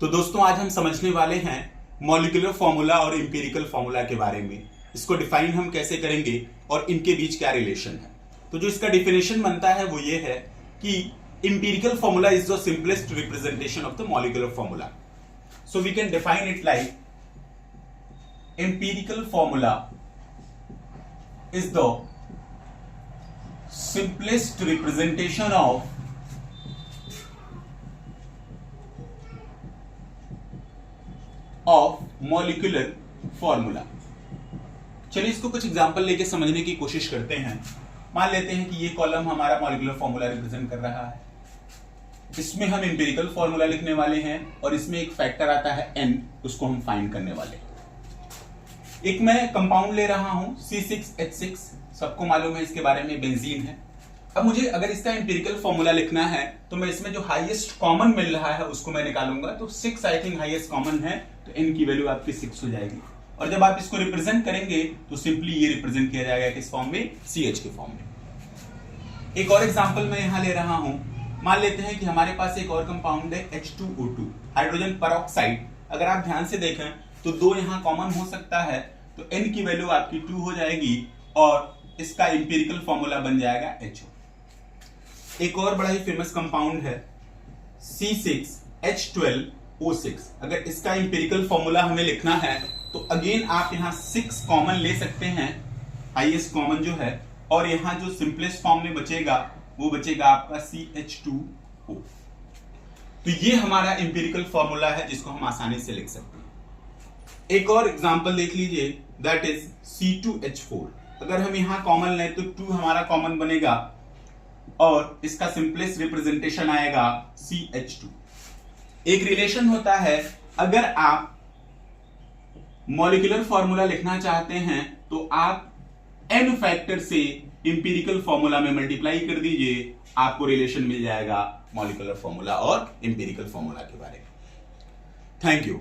तो दोस्तों आज हम समझने वाले हैं मॉलिक्यूलर फॉर्मूला और इंपीरिकल फॉर्मूला के बारे में। इसको डिफाइन हम कैसे करेंगे और इनके बीच क्या रिलेशन है। तो जो इसका डिफिनेशन बनता है वो ये है कि empirical formula is the simplest representation of the molecular formula. So we can define it like empirical formula is the simplest representation of molecular formula। चलिए इसको कुछ एग्जांपल लेके समझने की कोशिश करते हैं। मान लेते हैं कि ये कॉलम हमारा मॉलिक्यूलर फॉर्मूला रिप्रेजेंट कर रहा है, इसमें हम इंपीरिकल फॉर्मूला लिखने वाले हैं और इसमें एक फैक्टर आता है n, उसको हम फाइंड करने वाले हैं। एक मैं कंपाउंड ले रहा हूं C6H6, सबको मालूम है इसके बारे में, बेंजीन है। अब मुझे अगर इसका इंपीरिकल फॉर्मूला लिखना है तो मैं इसमें जो हाईएस्ट कॉमन मिल रहा है उसको मैं निकालूंगा। तो 6 आई थिंक हाईएस्ट कॉमन है, तो n की वैल्यू आपकी 6 हो जाएगी। और जब आप इसको रिप्रेजेंट करेंगे तो सिंपली ये रिप्रेजेंट किया जाएगा किस फॉर्म में, CH के फॉर्म में। एक और एग्जांपल मैं यहां ले रहा हूं। मान लेते हैं कि हमारे पास एक और कंपाउंड है H2O2, हाइड्रोजन परऑक्साइड। अगर आप ध्यान से देखें तो 2 यहां कॉमन हो सकता है, तो n की वैल्यू आपकी 2 हो जाएगी और इसका इंपीरिकल फॉर्मूला बन जाएगा HO। एक और बड़ा ही फेमस कंपाउंड है C6H12O6। अगर इसका इंपीरिकल फॉर्मूला हमें लिखना है तो अगेन आप यहां 6 कॉमन ले सकते हैं, हाईएस्ट कॉमन जो है, और यहां जो सिंपलेस्ट फॉर्म में बचेगा वो बचेगा आपका CH2O। तो ये हमारा इंपीरिकल फॉर्मूला है जिसको हम आसानी से लिख सकते हैं। एक और एग्जांपल देख लीजिए, दैट इज C2H4। अगर हम यहां कॉमन लें तो 2 हमारा कॉमन बनेगा और इसका सिंपलेस्ट रिप्रेजेंटेशन आएगा CH2। एक रिलेशन होता है, अगर आप मॉलिक्यूलर फॉर्मूला लिखना चाहते हैं तो आप n फैक्टर से इंपीरिकल फॉर्मूला में मल्टीप्लाई कर दीजिए, आपको रिलेशन मिल जाएगा मॉलिक्यूलर फॉर्मूला और इंपीरिकल फॉर्मूला के बारे में। Thank you.